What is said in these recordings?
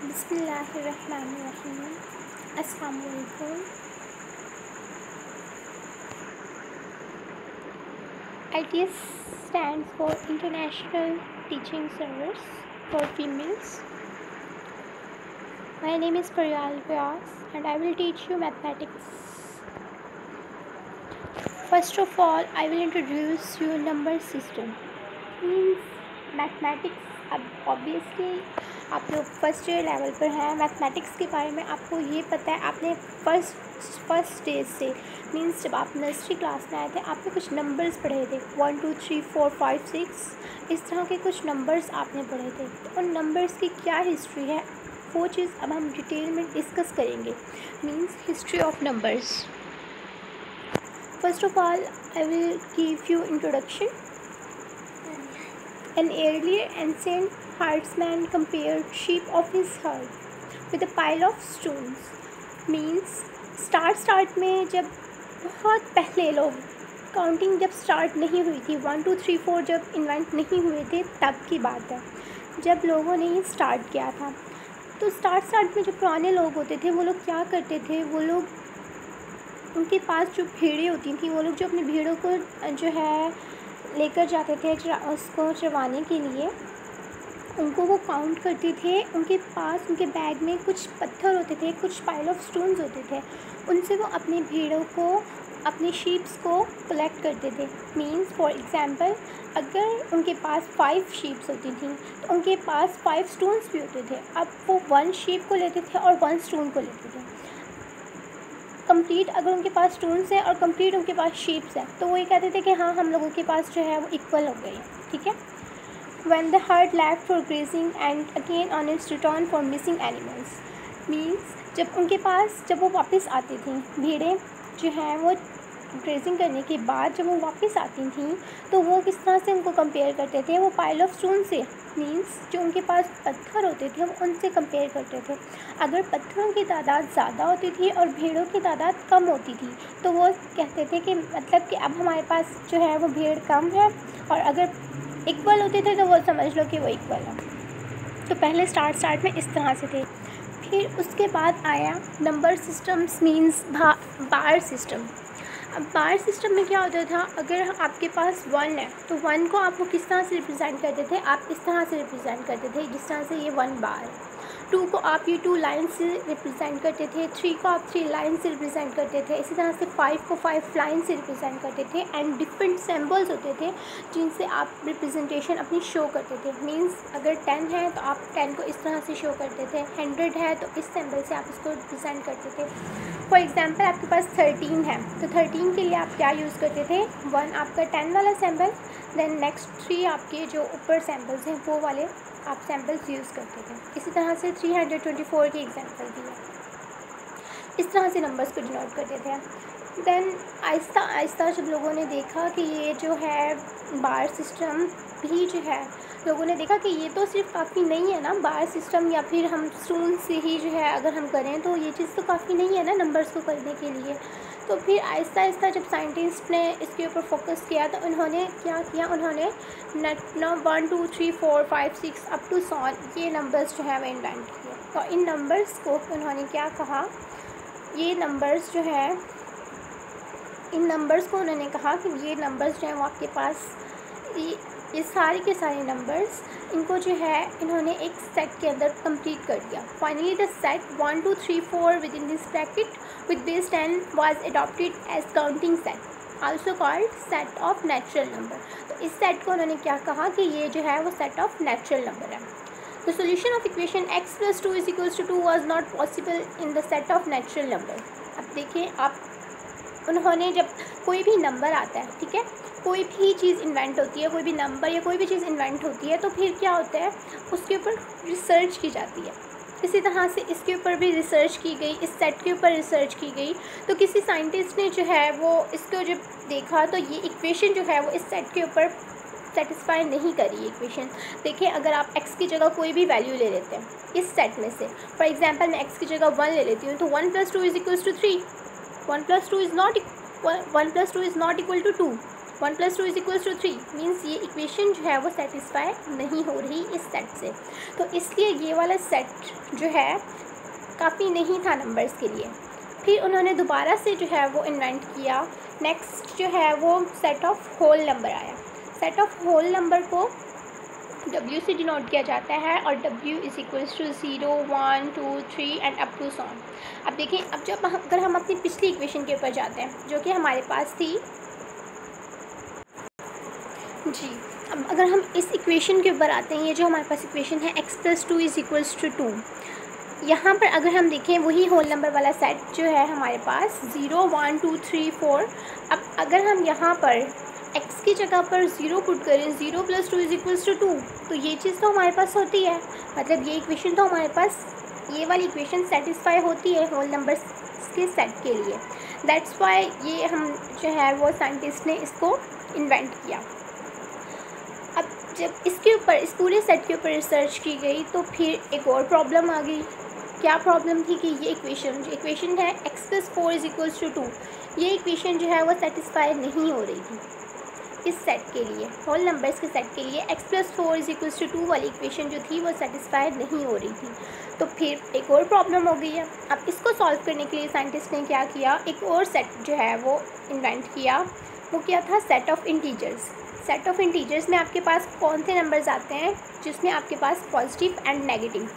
बिस्मिल्लाहिर्रहमानिर्रहीम। अस्सलामु अलैकुम। ITS stands for International Teaching Service for Females. My name is Faryal Vyas and I will teach you mathematics. First of all, I will introduce you number system. Means mathematics. अब obviously आप लोग first year level पर हैं। Mathematics के बारे में आपको ये पता है, आपने फर्स्ट स्टेज से मींस जब आप नर्सरी क्लास में आए थे आपने कुछ नंबर्स पढ़े थे 1 2 3 4 5 6 इस तरह के कुछ नंबर्स आपने पढ़े थे। तो उन नंबर्स की क्या हिस्ट्री है वो चीज़ अब हम डिटेल में डिस्कस करेंगे। Means history of numbers. First of all I will give you introduction. An earlier ancient herdsman compared sheep of his herd with a pile of stones. Means start में जब बहुत पहले लोग काउंटिंग जब start नहीं हुई थी 1 2 3 4 जब इन्वेंट नहीं हुए थे तब की बात है जब लोगों ने ये स्टार्ट किया था। तो स्टार्ट में जो पुराने लोग होते थे वो लोग क्या करते थे, वो लोग उनके पास जो भेड़ें होती थी वो लोग जो अपनी भेड़ों को जो है लेकर जाते थे उसको चरवाने के लिए, उनको वो काउंट करते थे। उनके पास उनके बैग में कुछ पत्थर होते थे, कुछ पाइल ऑफ स्टोन्स होते थे, उनसे वो अपनी भेड़ों को अपने शीप्स को कलेक्ट करते थे। मींस फॉर एग्जांपल अगर उनके पास 5 शीप्स होती थी तो उनके पास 5 स्टोन्स भी होते थे। अब वो 1 शीप को लेते थे और 1 स्टोन को लेते थे। कंप्लीट अगर उनके पास स्टोन्स है और कंप्लीट उनके पास शीप्स है तो वो ये कहते थे कि हाँ हम लोगों के पास जो है वो इक्वल हो गई, ठीक है। When the herd left for grazing and again on its return for missing animals, means जब वो वापस आती थी भेड़ें जो हैं वो ग्रेजिंग करने के बाद जब वो वापस आती थी तो वो किस तरह से उनको कंपेयर करते थे, वो पाइल ऑफ स्टोन से। मींस जो उनके पास पत्थर होते थे वो उनसे कंपेयर करते थे। अगर पत्थरों की तादाद ज़्यादा होती थी और भेड़ों की तादाद कम होती थी तो वो कहते थे कि मतलब कि अब हमारे पास जो है वो भेड़ कम है, और अगर इक्वल होते थे तो वो समझ लो कि वो इक्वल है। तो पहले स्टार्ट में इस तरह से थे। फिर उसके बाद आया नंबर सिस्टम्स मींस बार सिस्टम। अब बार सिस्टम में क्या होता था, अगर आपके पास 1 है तो 1 को आप वो किस तरह से रिप्रेजेंट करते थे, आप इस तरह से रिप्रेजेंट करते थे जिस तरह से ये 1 बार है। 2 को आप ये 2 लाइन से रिप्रेजेंट करते थे, 3 को आप 3 लाइन से रिप्रेजेंट करते थे, इसी तरह से 5 को 5 लाइन से रिप्रेजेंट करते थे। एंड डिफरेंट सिंबल्स होते थे जिनसे आप रिप्रेजेंटेशन अपनी शो करते थे। मींस अगर 10 है तो आप 10 को इस तरह से शो करते थे, 100 है तो इस सिंबल से आप इसको रिप्रेजेंट करते थे। फॉर एग्जांपल आपके पास 13 है तो 13 के लिए आप क्या यूज़ करते थे, 1 आपका 10 वाला सिंबल, देन नेक्स्ट 3 आपके जो ऊपर सिंबल्स हैं वो वाले आप सैम्पल्स यूज़ करते थे। इसी तरह से 324 की एग्जांपल दी है। इस तरह से नंबर्स को डिनोट करते थे। देन आहिस्ता आहिस्ता जब लोगों ने देखा कि ये जो है बार सिस्टम भी जो है, लोगों ने देखा कि ये तो सिर्फ काफ़ी नहीं है ना बार सिस्टम, या फिर हम स्टोन से ही जो है अगर हम करें तो ये चीज़ तो काफ़ी नहीं है ना नंबर्स को करने के लिए। तो फिर आहिस्ता आहिस्ता जब साइंटिस्ट ने इसके ऊपर फोकस किया तो उन्होंने क्या किया, उन्होंने 1 2 3 4 5 6 अप टू 100 ये नंबर्स जो है वो इन्वेंट किए। तो इन नंबर्स को उन्होंने क्या कहा, ये नंबर्स जो है इन नंबर्स को उन्होंने कहा कि ये नंबर्स जो हैं वो आपके पास ये सारे के सारे नंबर्स इनको जो है इन्होंने एक सेट के अंदर कंप्लीट कर दिया। Finally the set 1 2 3 4 with in this bracket with base 10 was adopted as counting set, also called set of natural number। तो इस सेट को उन्होंने क्या कहा कि ये जो है वो सेट ऑफ नेचुरल नंबर है। The solution of equation x plus 2 is equals to 2 was not possible in the set of natural number। अब देखिए आप, उन्होंने जब कोई भी नंबर आता है, ठीक है, कोई भी चीज़ इन्वेंट होती है, कोई भी नंबर या कोई भी चीज़ इन्वेंट होती है तो फिर क्या होता है उसके ऊपर रिसर्च की जाती है। इसी तरह से इसके ऊपर भी रिसर्च की गई, इस सेट के ऊपर रिसर्च की गई। तो किसी साइंटिस्ट ने जो है वो इसको जब देखा तो ये इक्वेशन जो है वो इस सेट के ऊपर सेटिस्फाई नहीं करी। इक्वेशन देखिए, अगर आप x की जगह कोई भी वैल्यू ले लेते हैं इस सेट में से, फॉर एग्जांपल मैं x की जगह 1 ले लेती हूँ तो 1 + 2 = 3, 1 + 2 is not equal to 2। 1 + 2 = 3 means ये इक्वेशन जो है वो सेटिस्फाई नहीं हो रही इस सेट से। तो इसलिए ये वाला सेट जो है काफ़ी नहीं था नंबर्स के लिए। फिर उन्होंने दोबारा से जो है वो इन्वेंट किया। नेक्स्ट जो है वो सेट ऑफ होल नंबर आया। सेट ऑफ होल नंबर को W से डिनोट किया जाता है और W = 0, 1, 2, 3 and up to sworn. अब देखें, अब जब अगर हम अपनी पिछली इक्वेशन के ऊपर जाते हैं जो कि हमारे पास थी जी, अब अगर हम इस इक्वेशन के ऊपर आते हैं, ये जो हमारे पास इक्वेशन है x + 2 = 2, यहाँ पर अगर हम देखें वही होल नंबर वाला सेट जो है हमारे पास 0, 1, 2, 3, 4। अब अगर हम यहाँ पर x की जगह पर 0 पुट करें, 0 + 2 = 2, तो ये चीज़ तो हमारे पास होती है, मतलब ये इक्वेशन तो हमारे पास, ये वाली इक्वेशन सेटिस्फाई होती है होल नंबर्स के सेट के लिए। दैट्स वाई ये हम जो है वो साइंटिस्ट ने इसको इन्वेंट किया। अब जब इसके ऊपर, इस पूरे सेट के ऊपर रिसर्च की गई तो फिर एक और प्रॉब्लम आ गई। क्या प्रॉब्लम थी कि ये इक्वेशन है x + 4 = 2, ये इक्वेशन जो है वो सेटिस्फाई नहीं हो रही थी इस सेट के लिए, होल नंबर्स के सेट के लिए। x + 4 = 2 वाली इक्वेशन जो थी वो सेटिस्फाई नहीं हो रही थी। तो फिर एक और प्रॉब्लम हो गई है। अब इसको सॉल्व करने के लिए साइंटिस्ट ने क्या किया, एक और सेट जो है वो इन्वेंट किया। वो क्या था, set of integers. Set of integers में आपके पास कौन से नंबर्स आते हैं, जिसमें आपके पास positive and negative,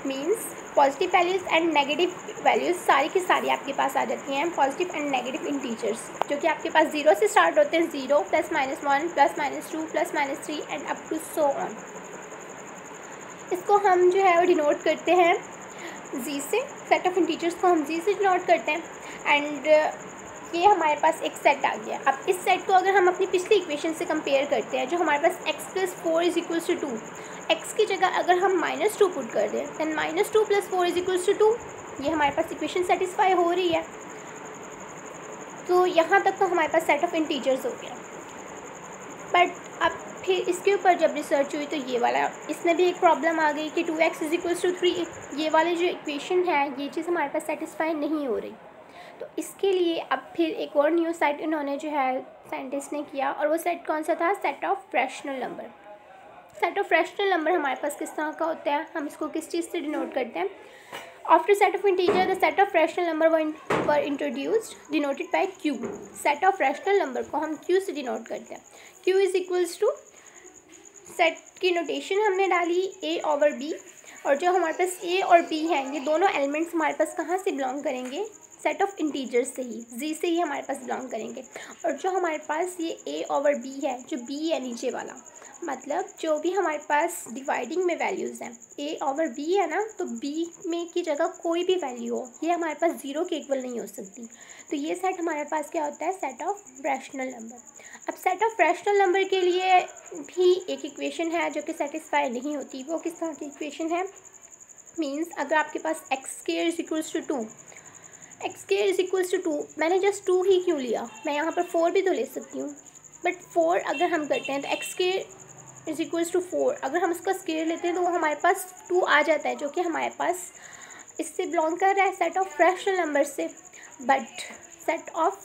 means positive values and negative values सारी की सारी आपके पास आ जाती हैं। पॉजिटिव एंड नेगेटिव इंटीजर्स जो कि आपके पास 0 से स्टार्ट होते हैं, 0 +, -1 +, -2 +, -3 and up to so on. इसको हम जो है वो डिनोट करते हैं जी से। सेट ऑफ इंटीजर्स को हम जी से डिनोट करते हैं। एंड ये हमारे पास एक सेट आ गया। अब इस सेट को अगर हम अपनी पिछली इक्वेशन से कंपेयर करते हैं जो हमारे पास x + 4 = 2, x की जगह अगर हम -2 पुट कर दें, दैन -2 + 4 = 2, ये हमारे पास इक्वेशन सेटिस्फाई हो रही है। तो यहाँ तक तो हमारे पास सेट ऑफ इंटीजर्स हो गया। बट अब फिर इसके ऊपर जब रिसर्च हुई तो ये वाला, इसमें भी एक प्रॉब्लम आ गई कि 2x = 3, ये वाली जो इक्वेशन है ये चीज़ हमारे पास सेटिस्फाई नहीं हो रही। तो इसके लिए अब फिर एक और न्यू सेट इन्होंने जो है साइंटिस्ट ने किया, और वो सेट कौन सा था, set of rational number. Set of rational number हमारे पास किस तरह का होता है, हम इसको किस चीज़ से डिनोट करते हैं। After set of integer the set of rational number were introduced denoted by q। Set of rational number को हम q से डिनोट करते हैं। q = सेट की नोटेशन हमने डाली a/b, और जो हमारे पास a और b हैं ये दोनों एलिमेंट्स हमारे पास कहाँ से बिलोंग करेंगे, सेट ऑफ इंटीजर्स से ही, जी से ही हमारे पास बिलोंग करेंगे। और जो हमारे पास ये a/b है, जो b है नीचे वाला, मतलब जो भी हमारे पास डिवाइडिंग में वैल्यूज़ हैं, a/b है ना, तो b में की जगह कोई भी वैल्यू हो, ये हमारे पास 0 के इक्वल नहीं हो सकती। तो ये सेट हमारे पास क्या होता है, सेट ऑफ रैशनल नंबर। अब सेट ऑफ रैशनल नंबर के लिए भी एक इक्वेशन है जो कि सेटिस्फाई नहीं होती। वो किस तरह की इक्वेशन है, मीन्स अगर आपके पास x² = 2, x² = 2, मैंने जस्ट 2 ही क्यों लिया, मैं यहाँ पर 4 भी तो ले सकती हूँ। बट 4 अगर हम करते हैं तो x² = 4, अगर हम उसका स्क्वायर लेते हैं तो वो हमारे पास 2 आ जाता है, जो कि हमारे पास इससे बिलोंग कर रहा है सेट ऑफ रैशनल नंबर से। बट सेट ऑफ,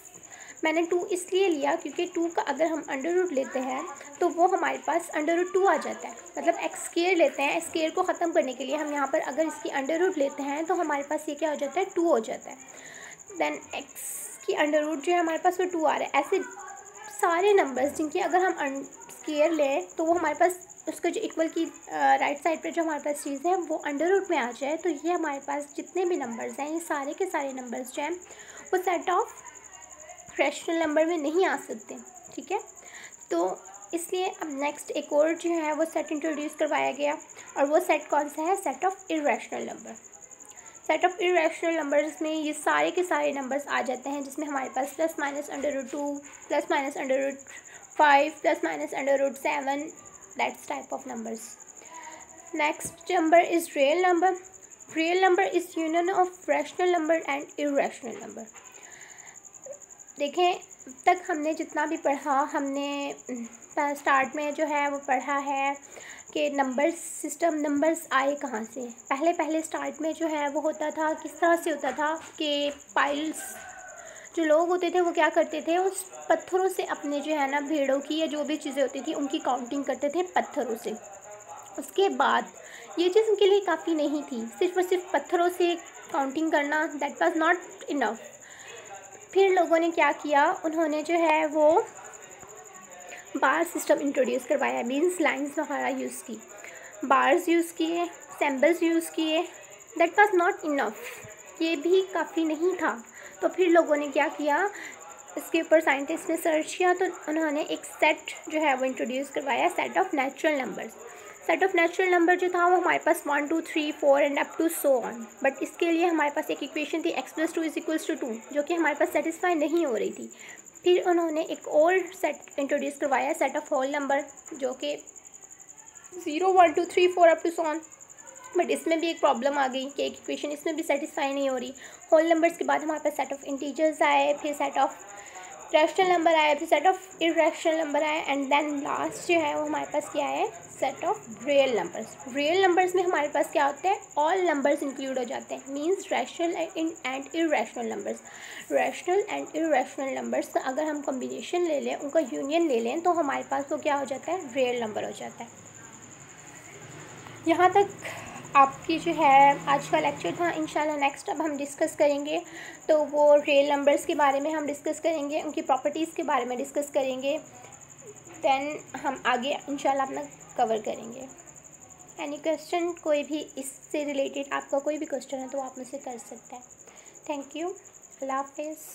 मैंने 2 इसलिए लिया क्योंकि 2 का अगर हम अंडर रूट लेते हैं तो वो हमारे पास अंडर रूट 2 आ जाता है। मतलब x² लेते हैं, x² को ख़त्म करने के लिए हम यहाँ पर अगर इसकी अंडर रूट लेते हैं तो हमारे पास ये क्या हो जाता है, 2 हो जाता है। देन x की अंडर रूट जो है हमारे पास वो 2 आ रहा है। ऐसे सारे नंबर्स जिनकी अगर हम स्क्वायर लें तो वो हमारे पास उसका जो इक्वल की राइट साइड पे जो हमारे पास चीज़ है वो अंडर रूट में आ जाए, तो ये हमारे पास जितने भी नंबर्स हैं, ये सारे के सारे नंबर्स जो हैं वो सेट ऑफ रैशनल नंबर में नहीं आ सकते। ठीक है, तो इसलिए अब नेक्स्ट एक और जो है वो सेट इंट्रोड्यूस करवाया गया, और वो सेट कौन सा है, set of irrational number. Set of irrational numbers में ये सारे के सारे नंबर्स आ जाते हैं जिसमें हमारे पास +- √2, +- √5, +- √7, that's type of numbers. Next number is real number. Real number is union of rational number and irrational number. देखें, तक हमने जितना भी पढ़ा, हमने स्टार्ट में जो है वो पढ़ा है कि नंबर सिस्टम, नंबर्स आए कहाँ से। पहले स्टार्ट में जो है वो होता था, किस तरह से होता था कि पाइल्स जो लोग होते थे वो क्या करते थे, उस पत्थरों से अपने जो है ना भेड़ों की या जो भी चीज़ें होती थी उनकी काउंटिंग करते थे पत्थरों से। उसके बाद ये चीज़ उनके लिए काफ़ी नहीं थी, सिर्फ और सिर्फ पत्थरों से काउंटिंग करना दैट वाज नॉट इनफ। फिर लोगों ने क्या किया, उन्होंने जो है वो बार सिस्टम इंट्रोड्यूस करवाया, मीन्स लाइंस वगैरह यूज़ की, बार्स यूज़ किए, सिंबल्स यूज़ किए। दैट वाज नॉट इनफ, ये भी काफ़ी नहीं था। तो फिर लोगों ने क्या किया, इसके ऊपर साइंटिस्ट ने सर्च किया तो उन्होंने एक सेट जो है वो इंट्रोड्यूस करवाया, set of natural numbers. Set of natural number जो था वो हमारे पास 1 2 3 4 and up to so on. But इसके लिए हमारे पास एक इक्वेशन थी x+2 = 2, जो कि हमारे पास सेटिस्फाई नहीं हो रही थी। फिर उन्होंने एक और सेट इंट्रोड्यूस करवाया, सेट ऑफ होल नंबर, जो कि 0 1 2 3 4 up to so on. But इसमें भी एक प्रॉब्लम आ गई कि एक इक्वेशन इसमें भी सेटिस्फाई नहीं हो रही। होल नंबर्स के बाद हमारे पास सेट ऑफ इंटीजर्स आए, फिर सेट ऑफ रैशनल नंबर आए, फिर सेट ऑफ इरेशनल नंबर आए, एंड देन लास्ट जो है वो हमारे पास क्या है, set of real numbers. Real numbers में हमारे पास क्या होता है, ऑल नंबर्स इंक्लूड हो जाते हैं, means rational and irrational numbers. Rational and irrational numbers का अगर हम कॉम्बिनेशन ले लें, उनका यूनियन ले लें, तो हमारे पास वो क्या हो जाता है, रियल नंबर हो जाता है। यहाँ तक आपकी जो है आज का लेक्चर था। इंशाल्लाह नेक्स्ट अब हम डिस्कस करेंगे, तो वो रियल नंबर्स के बारे में हम डिस्कस करेंगे, उनकी प्रॉपर्टीज़ के बारे में डिस्कस करेंगे, देन हम आगे इंशाल्लाह अपना कवर करेंगे। एनी क्वेश्चन, कोई भी इससे रिलेटेड आपका कोई भी क्वेश्चन है तो आप मुझसे कर सकते हैं। थैंक यू, अल्लाह हाफिज़।